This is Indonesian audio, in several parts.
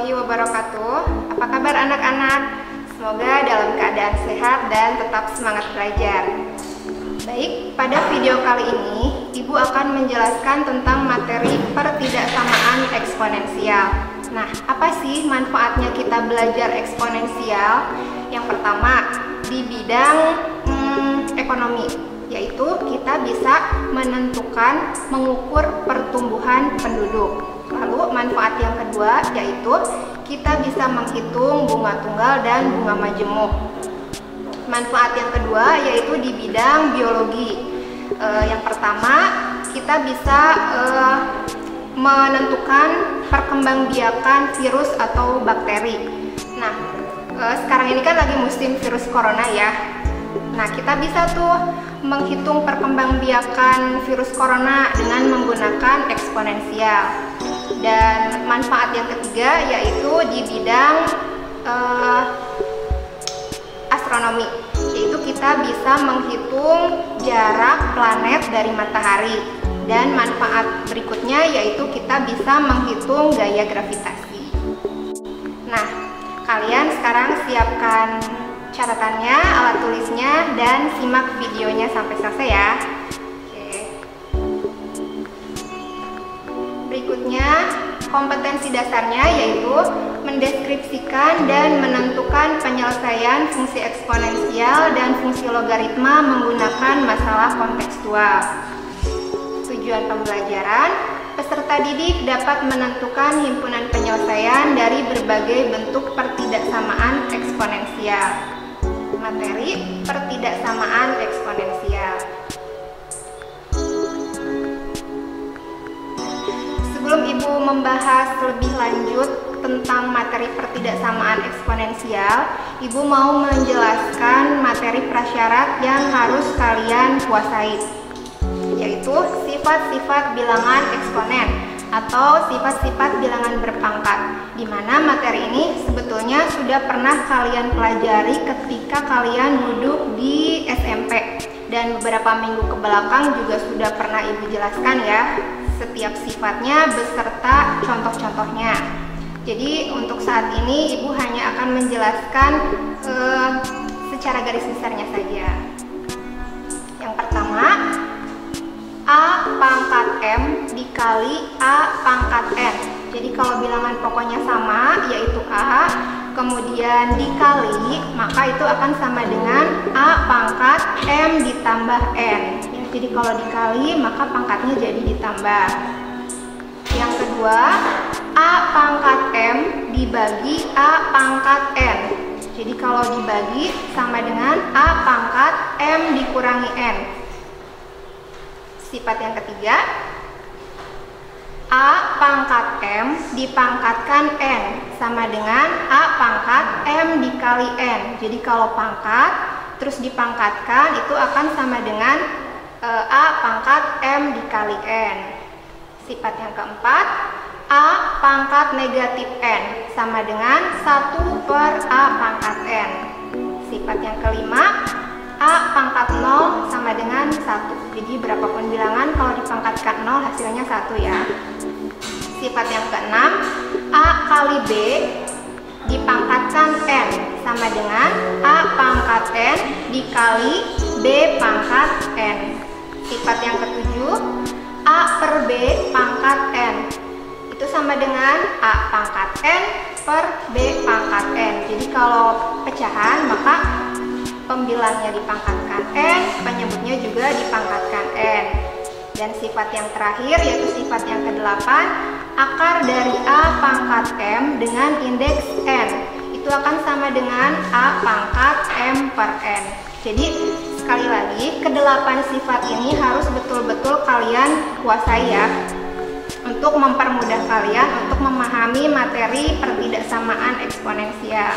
warahmatullahi wabarakatuh. Apa kabar anak-anak? Semoga dalam keadaan sehat dan tetap semangat belajar. Baik, pada video kali ini Ibu akan menjelaskan tentang materi pertidaksamaan eksponensial. Nah, apa sih manfaatnya kita belajar eksponensial? Yang pertama, di bidang ekonomi, yaitu kita bisa mengukur pertumbuhan penduduk. Lalu manfaat yang kedua yaitu kita bisa menghitung bunga tunggal dan bunga majemuk. Manfaat yang kedua yaitu di bidang biologi. Yang pertama, kita bisa menentukan perkembangbiakan virus atau bakteri. Nah, sekarang ini kan lagi musim virus corona ya. Nah, kita bisa tuh menghitung perkembangbiakan virus corona dengan menggunakan eksponensial. Dan manfaat yang ketiga yaitu di bidang astronomi, yaitu kita bisa menghitung jarak planet dari matahari. Dan manfaat berikutnya yaitu kita bisa menghitung gaya gravitasi. Nah, kalian sekarang siapkan catatannya, alat tulisnya, dan simak videonya sampai selesai ya. Berikutnya, kompetensi dasarnya yaitu mendeskripsikan dan menentukan penyelesaian fungsi eksponensial dan fungsi logaritma menggunakan masalah kontekstual. Tujuan pembelajaran, peserta didik dapat menentukan himpunan penyelesaian dari berbagai bentuk pertidaksamaan eksponensial. Materi pertidaksamaan eksponensial. Sebelum Ibu membahas lebih lanjut tentang materi pertidaksamaan eksponensial, Ibu mau menjelaskan materi prasyarat yang harus kalian kuasai, yaitu sifat-sifat bilangan eksponen atau sifat-sifat bilangan berpangkat, di mana materi ini sebetulnya sudah pernah kalian pelajari ketika kalian duduk di SMP, dan beberapa minggu ke belakang juga sudah pernah Ibu jelaskan ya setiap sifatnya beserta contoh-contohnya. Jadi untuk saat ini Ibu hanya akan menjelaskan secara garis besarnya saja. Yang pertama, A pangkat M dikali A pangkat N. Jadi kalau bilangan pokoknya sama yaitu A, kemudian dikali, maka itu akan sama dengan A pangkat M ditambah N. Jadi kalau dikali maka pangkatnya jadi ditambah. Yang kedua, A pangkat M dibagi A pangkat N. Jadi kalau dibagi sama dengan A pangkat M dikurangi N. Sifat yang ketiga, A pangkat M dipangkatkan N sama dengan A pangkat M dikali N. Jadi kalau pangkat terus dipangkatkan itu akan sama dengan A pangkat M dikali N. Sifat yang keempat, A pangkat negatif N sama dengan 1 per A pangkat N. Sifat yang kelima, A pangkat 0 sama dengan 1. Jadi berapapun bilangan kalau dipangkatkan 0 hasilnya 1 ya. Sifat yang keenam, A kali B dipangkatkan N sama dengan A pangkat N dikali B pangkat N. Sifat yang ketujuh, A per B pangkat N itu sama dengan A pangkat N per B pangkat N. Jadi kalau pecahan maka pembilangnya dipangkatkan N, penyebutnya juga dipangkatkan N. Dan sifat yang terakhir yaitu sifat yang ke-8, akar dari A pangkat M dengan indeks N itu akan sama dengan A pangkat M per N. Jadi sekali lagi, ke-8 sifat ini harus betul-betul kalian kuasai ya, untuk mempermudah kalian untuk memahami materi pertidaksamaan eksponensial.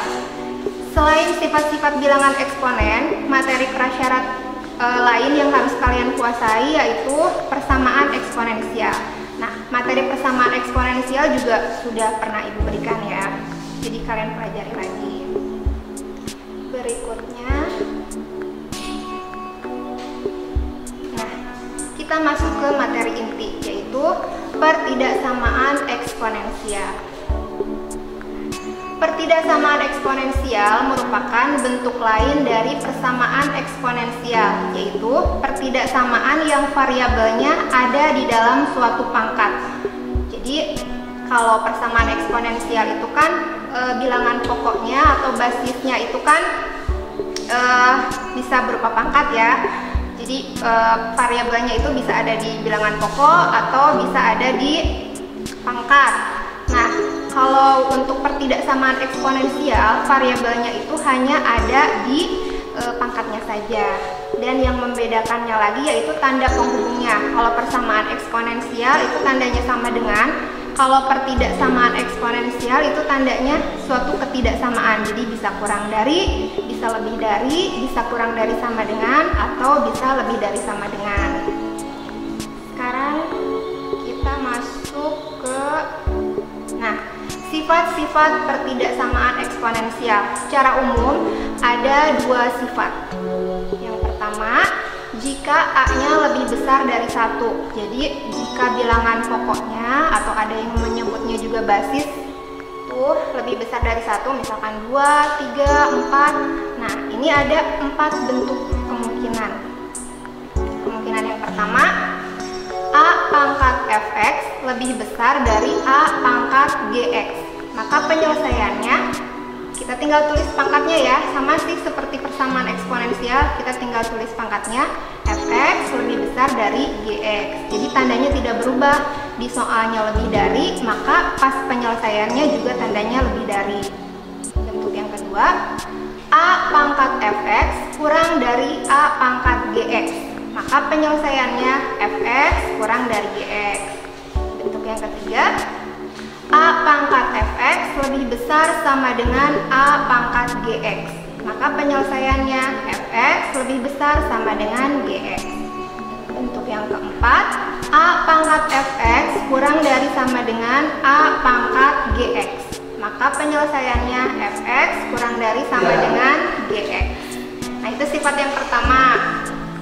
Selain sifat-sifat bilangan eksponen, materi prasyarat lain yang harus kalian kuasai yaitu persamaan eksponensial. Nah, materi persamaan eksponensial juga sudah pernah Ibu berikan ya, jadi kalian pelajari lagi. Berikutnya, nah, kita masuk ke materi inti yaitu pertidaksamaan eksponensial. Pertidaksamaan eksponensial merupakan bentuk lain dari persamaan eksponensial, yaitu pertidaksamaan yang variabelnya ada di dalam suatu pangkat. Jadi kalau persamaan eksponensial itu kan bilangan pokoknya atau basisnya itu kan bisa berupa pangkat ya. Jadi variabelnya itu bisa ada di bilangan pokok atau bisa ada di pangkat. Nah, kalau untuk pertidaksamaan eksponensial, variabelnya itu hanya ada di pangkatnya saja. Dan yang membedakannya lagi yaitu tanda penghubungnya. Kalau persamaan eksponensial itu tandanya sama dengan, kalau pertidaksamaan eksponensial itu tandanya suatu ketidaksamaan. Jadi bisa kurang dari, bisa lebih dari, bisa kurang dari sama dengan, atau bisa lebih dari sama dengan. Sekarang kita masuk ke sifat-sifat pertidaksamaan eksponensial. Secara umum ada dua sifat. Yang pertama, jika A-nya lebih besar dari 1. Jadi jika bilangan pokoknya atau ada yang menyebutnya juga basis tuh lebih besar dari 1, misalkan 2, 3, 4. Nah, ini ada 4 bentuk kemungkinan. Kemungkinan yang pertama, A pangkat fx lebih besar dari A pangkat gx. Maka penyelesaiannya kita tinggal tulis pangkatnya ya, sama sih seperti persamaan eksponensial, kita tinggal tulis pangkatnya fx lebih besar dari gx. Jadi tandanya tidak berubah, di soalnya lebih dari, maka pas penyelesaiannya juga tandanya lebih dari. Bentuk yang kedua, A pangkat fx kurang dari A pangkat gx. Maka penyelesaiannya fx kurang dari gx. Bentuk yang ketiga, A pangkat fx lebih besar sama dengan A pangkat gx. Maka penyelesaiannya fx lebih besar sama dengan gx. Bentuk yang keempat, A pangkat fx kurang dari sama dengan A pangkat gx. Maka penyelesaiannya fx kurang dari sama dengan gx. Nah, itu sifat yang pertama.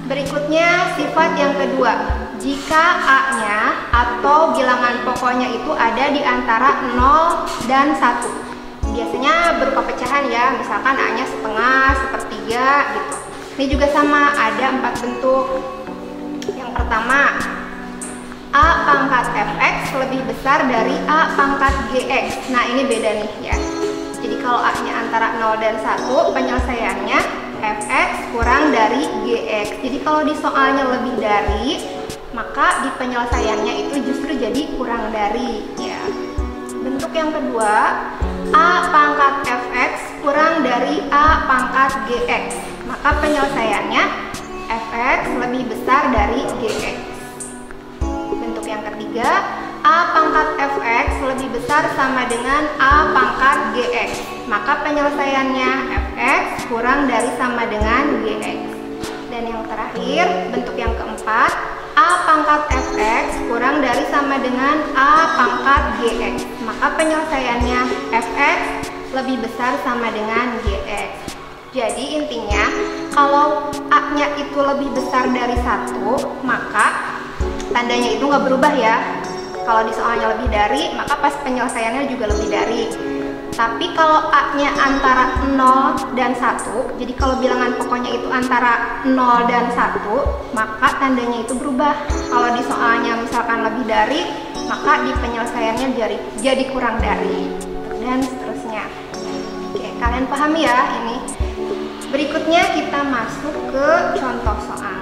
Berikutnya sifat yang kedua, jika A-nya atau bilangan pokoknya itu ada di antara 0 dan 1. Biasanya berupa pecahan ya, misalkan A-nya setengah, sepertiga gitu. Ini juga sama, ada 4 bentuk. Yang pertama, A pangkat fx lebih besar dari A pangkat gx. Nah, ini beda nih ya. Jadi kalau A-nya antara 0 dan 1, penyelesaiannya fx kurang dari gx. Jadi kalau di soalnya lebih dari, maka di penyelesaiannya itu justru jadi kurang dari ya. Bentuk yang kedua, A pangkat fx kurang dari A pangkat gx. Maka penyelesaiannya fx lebih besar dari gx. Bentuk yang ketiga, A pangkat fx lebih besar sama dengan A pangkat gx. Maka penyelesaiannya fx kurang dari sama dengan gx. Dan yang terakhir, bentuk yang keempat, A pangkat fx kurang dari sama dengan A pangkat gx. Maka penyelesaiannya fx lebih besar sama dengan gx. Jadi intinya, kalau A-nya itu lebih besar dari 1, maka tandanya itu nggak berubah ya. Kalau di soalnya lebih dari, maka pas penyelesaiannya juga lebih dari. Tapi kalau A-nya antara 0 dan 1, jadi kalau bilangan pokoknya itu antara 0 dan 1, maka tandanya itu berubah. Kalau di soalnya misalkan lebih dari, maka di penyelesaiannya jadi kurang dari, dan seterusnya. Oke, kalian pahami ya ini? Berikutnya kita masuk ke contoh soal.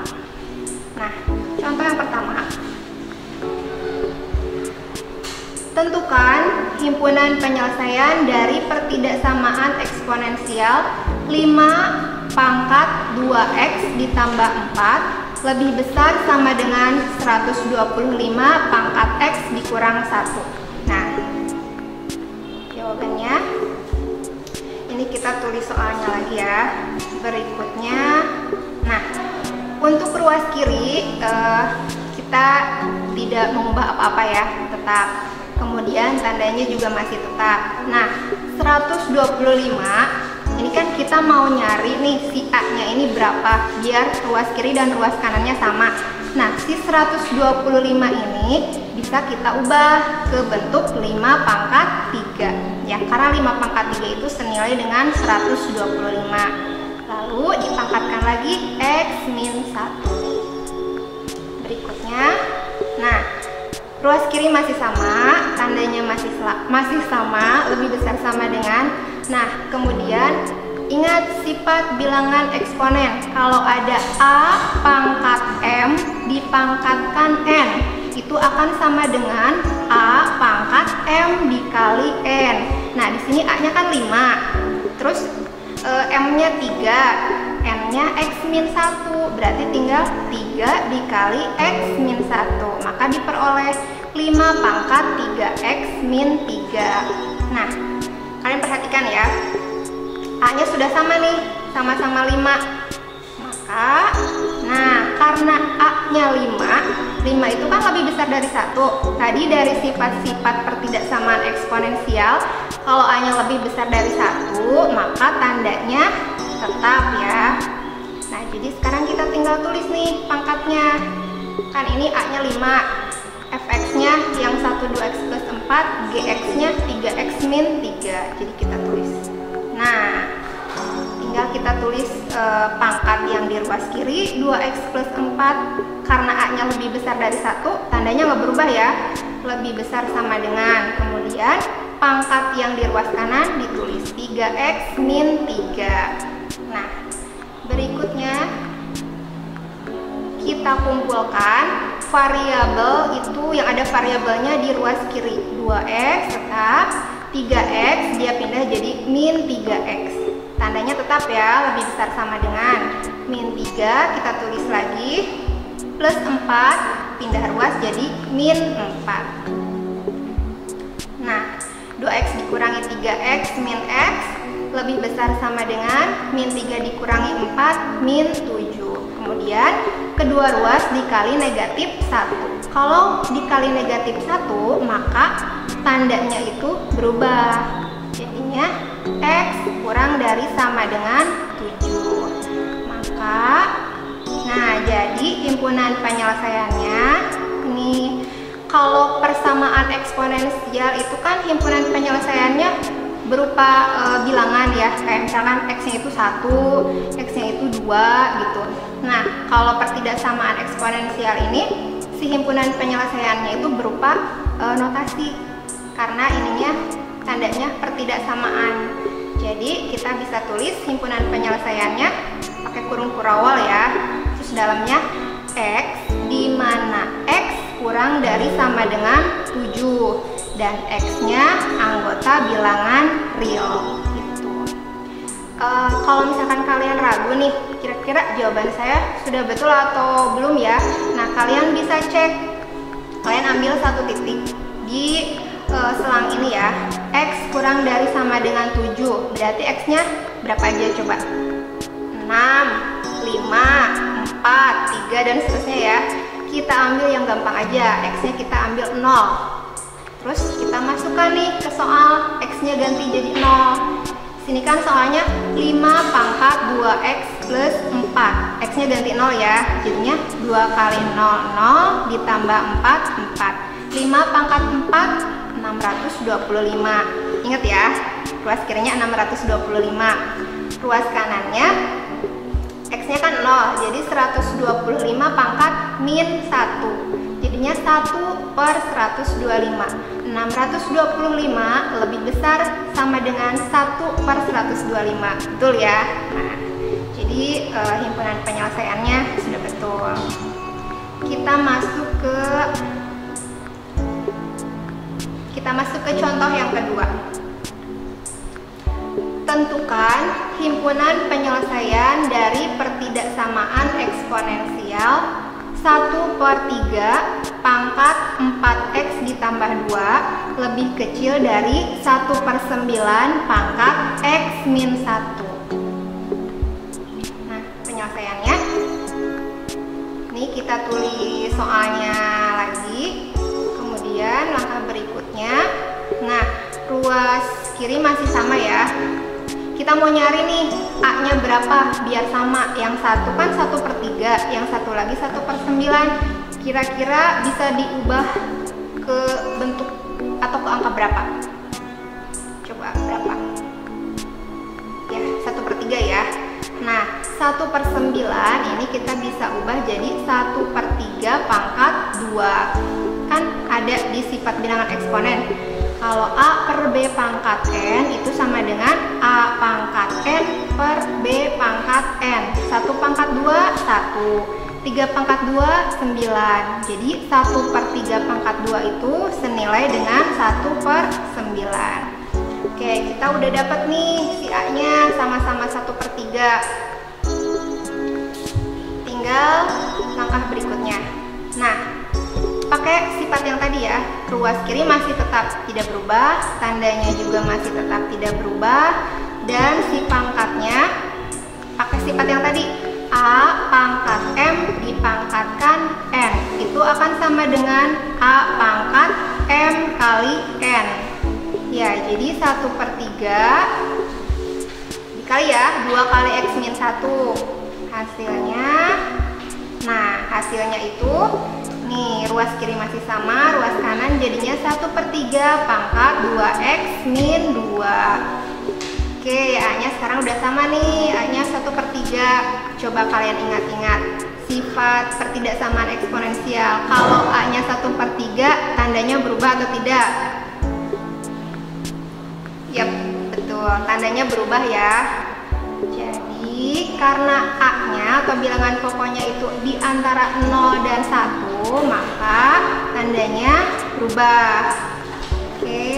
Nah, contoh yang pertama. Tentukan himpunan penyelesaian dari pertidaksamaan eksponensial 5 pangkat 2x ditambah 4 lebih besar sama dengan 125 pangkat x dikurang 1. Nah, jawabannya ini kita tulis soalnya lagi ya. Berikutnya, nah untuk ruas kiri kita tidak mengubah apa-apa ya, tetap. Kemudian tandanya juga masih tetap. Nah, 125 ini kan kita mau nyari nih si A-nya ini berapa biar ruas kiri dan ruas kanannya sama. Nah, si 125 ini bisa kita ubah ke bentuk 5 pangkat 3 ya, karena 5 pangkat 3 itu senilai dengan 125. Lalu dipangkatkan lagi X min 1. Berikutnya, nah ruas kiri masih sama, tandanya masih sama, lebih besar sama dengan. Nah, kemudian ingat sifat bilangan eksponen. Kalau ada A pangkat M dipangkatkan N, itu akan sama dengan A pangkat M dikali N. Nah, di sini A-nya kan 5. Terus M-nya 3, N-nya X min 1, berarti tinggal 3 dikali X min 1, maka diperoleh 5 pangkat 3X min 3. Nah, kalian perhatikan ya, A-nya sudah sama nih, sama-sama 5. Maka, nah karena A-nya 5 itu kan lebih besar dari 1. Tadi dari sifat-sifat pertidaksamaan eksponensial, kalau A-nya lebih besar dari 1, maka tandanya tetap ya. Nah, jadi sekarang kita tinggal tulis nih pangkatnya. Kan ini A-nya 5, fx-nya yang 1 2x plus 4, gx-nya 3x min 3. Jadi kita tulis. Nah, tinggal kita tulis pangkat yang di ruas kiri 2x plus 4. Karena A-nya lebih besar dari 1, tandanya nggak berubah ya, lebih besar sama dengan. Kemudian pangkat yang di ruas kanan ditulis 3x min 3. Nah, berikutnya kita kumpulkan variabel itu yang ada variabelnya di ruas kiri. 2x tetap, 3x dia pindah jadi min 3x. Tandanya tetap ya, lebih besar sama dengan. Min 3 kita tulis lagi, plus 4 pindah ruas jadi min 4. Nah, 2x dikurangi 3x min x lebih besar sama dengan min 3 dikurangi 4 min 7. Kemudian kedua ruas dikali negatif 1. Kalau dikali negatif 1, maka tandanya itu berubah. Jadinya x kurang dari sama dengan 7. Maka, nah jadi himpunan penyelesaiannya ini, kalau persamaan eksponensial itu kan himpunan penyelesaiannya berupa bilangan ya, kayak misalkan x-nya itu 1, x-nya itu 2 gitu. Nah, kalau pertidaksamaan eksponensial ini, si himpunan penyelesaiannya itu berupa notasi, karena ininya tandanya pertidaksamaan. Jadi kita bisa tulis himpunan penyelesaiannya pakai kurung kurawal ya. Terus dalamnya x, di mana x kurang dari sama dengan 7 dan x-nya anggota bilangan real gitu. Kalau misalkan kalian ragu nih, kira-kira jawaban saya sudah betul atau belum ya? Nah, kalian bisa cek. Kalian ambil satu titik di selang ini ya. X kurang dari sama dengan 7, berarti x-nya berapa aja coba? 6, 5, 4, 3 dan seterusnya ya. Kita ambil yang gampang aja, x-nya kita ambil 0. Terus kita masukkan nih ke soal, x-nya ganti jadi 0. Sini kan soalnya 5 pangkat 2x plus 4. X-nya ganti 0 ya, jadinya 2 kali 0, 0 ditambah 4, 4. 5 pangkat 4, 625. Ingat ya, ruas kirinya 625. Ruas kanannya x-nya kan 0, jadi 125 pangkat min 1. Jadinya 1 per 125. 625 lebih besar sama dengan 1 per 125. Betul ya? Nah, jadi himpunan penyelesaiannya sudah betul. Kita masuk ke contoh yang kedua. Tentukan himpunan penyelesaian dari pertidaksamaan eksponensial 1 per 3 pangkat 4x ditambah 2 lebih kecil dari 1 per 9 pangkat x min 1. Nah, penyelesaiannya ini kita tulis soalnya lagi. Kemudian langkah berikutnya, nah ruas kiri masih sama ya. Kita mau nyari nih A-nya berapa biar sama. Yang satu kan 1 per 3, yang satu lagi 1 per 9. Kira-kira bisa diubah ke bentuk atau ke angka berapa? Coba 2. Berapa? Ya, 1/3 ya. Nah, 1/9 ini kita bisa ubah jadi 1/3 pangkat 2. Kan ada di sifat bilangan eksponen. Kalau A per B pangkat N itu sama dengan A pangkat N per B pangkat N. 1 pangkat 2, 1. 3 pangkat 2, 9. Jadi 1/3 pangkat 2 itu senilai dengan 1/9. Oke, kita udah dapat nih si A-nya sama-sama 1/3. Tinggal langkah berikutnya. Nah, pakai sifat yang tadi ya, ruas kiri masih tetap tidak berubah, tandanya juga masih tetap tidak berubah, dan si pangkatnya pakai sifat yang tadi, A pangkat M dipangkatkan N, itu akan sama dengan A pangkat M kali N. Ya, jadi 1/3 dikali ya 2 kali X min 1, hasilnya, nah hasilnya itu nih, ruas kiri masih sama, ruas kanan jadinya 1/3 pangkat 2x min 2. Oke, A-nya sekarang udah sama nih, A-nya 1/3. Coba kalian ingat-ingat sifat pertidaksamaan eksponensial. Kalau A-nya 1/3, tandanya berubah atau tidak? Yap, betul, tandanya berubah ya. Jadi, karena A-nya atau bilangan pokoknya itu di antara 0 dan 1, maka tandanya berubah. Oke.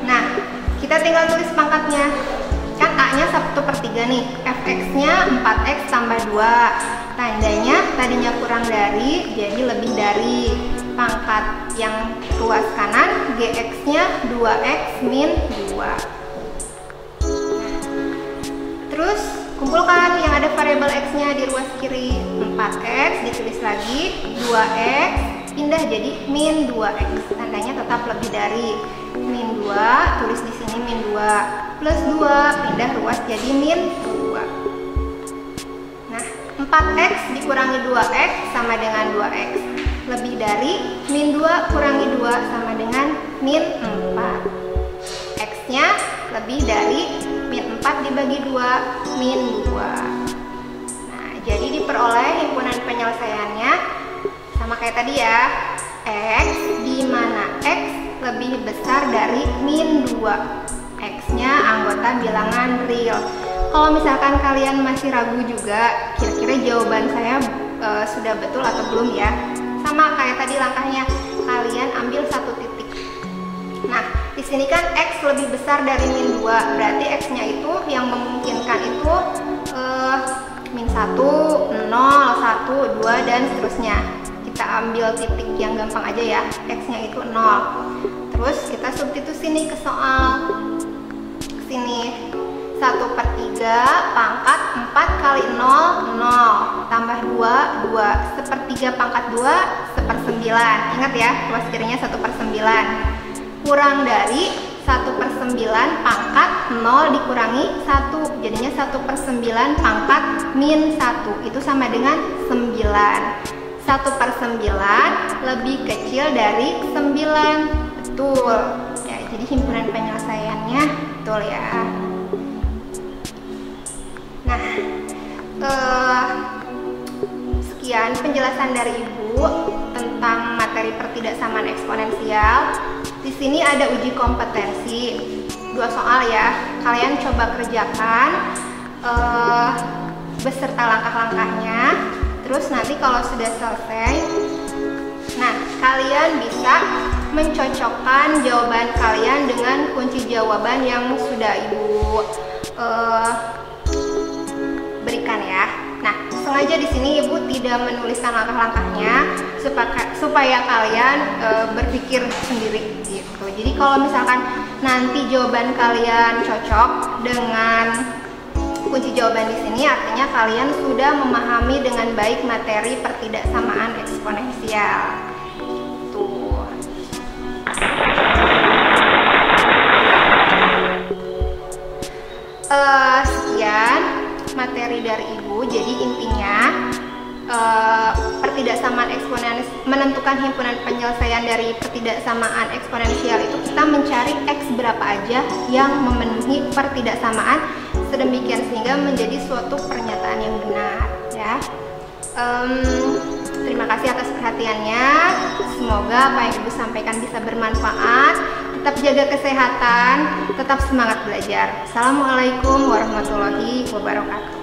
Nah, kita tinggal tulis pangkatnya. Kan A-nya 1/3 nih, fx-nya 4x tambah 2. Tandanya tadinya kurang dari, jadi lebih dari. Pangkat yang ruas kanan, gx-nya 2x min 2. Terus kumpulkan yang ada variabel x-nya di ruas kiri. 4x ditulis lagi, 2x pindah jadi min 2x. Tandanya tetap lebih dari. Min 2 tulis di sini min 2, plus 2 pindah ruas jadi min 2. Nah, 4x dikurangi 2x sama dengan 2x. Lebih dari min 2 kurangi 2 sama dengan min 4. X-nya lebih dari min 4 dibagi 2, min 2. Nah, jadi diperoleh himpunan penyelesaiannya sama kayak tadi ya, X di mana X lebih besar dari min 2. X-nya anggota bilangan real. Kalau misalkan kalian masih ragu juga, kira-kira jawaban saya sudah betul atau belum ya? Sama kayak tadi langkahnya, kalian ambil satu titik. Nah, di sini kan X lebih besar dari min 2, berarti X-nya itu yang memungkinkan itu min 1, 0, 1, 2, dan seterusnya. Kita ambil titik yang gampang aja ya, X-nya itu 0. Terus kita substitusi nih ke soal. Sini 1/3 pangkat 4 kali 0, 0 tambah 2, 2 1/3 pangkat 2, 1/9. Ingat ya, ruas kirinya 1/9 kurang dari 1/9 pangkat 0 dikurangi 1, jadinya 1/9 pangkat min 1, itu sama dengan 9. 1/9 lebih kecil dari 9, betul ya, jadi himpunan penyelesaiannya betul ya. Nah, sekian penjelasan dari Ibu tentang materi pertidaksamaan eksponensial. Di sini ada uji kompetensi 2 soal ya. Kalian coba kerjakan beserta langkah-langkahnya. Terus nanti kalau sudah selesai, nah kalian bisa mencocokkan jawaban kalian dengan kunci jawaban yang sudah Ibu berikan ya. Nah, sengaja di sini Ibu tidak menuliskan langkah-langkahnya supaya kalian berpikir sendiri gitu. Jadi kalau misalkan nanti jawaban kalian cocok dengan kunci jawaban di sini, artinya kalian sudah memahami dengan baik materi pertidaksamaan eksponensial. Tuh. Sekian materi dari Ibu. Jadi intinya pertidaksamaan eksponensial, menentukan himpunan penyelesaian dari pertidaksamaan eksponensial itu kita mencari X berapa aja yang memenuhi pertidaksamaan sedemikian sehingga menjadi suatu pernyataan yang benar ya. Terima kasih atas perhatiannya. Semoga apa yang Ibu sampaikan bisa bermanfaat. Tetap jaga kesehatan, tetap semangat belajar. Assalamualaikum warahmatullahi wabarakatuh.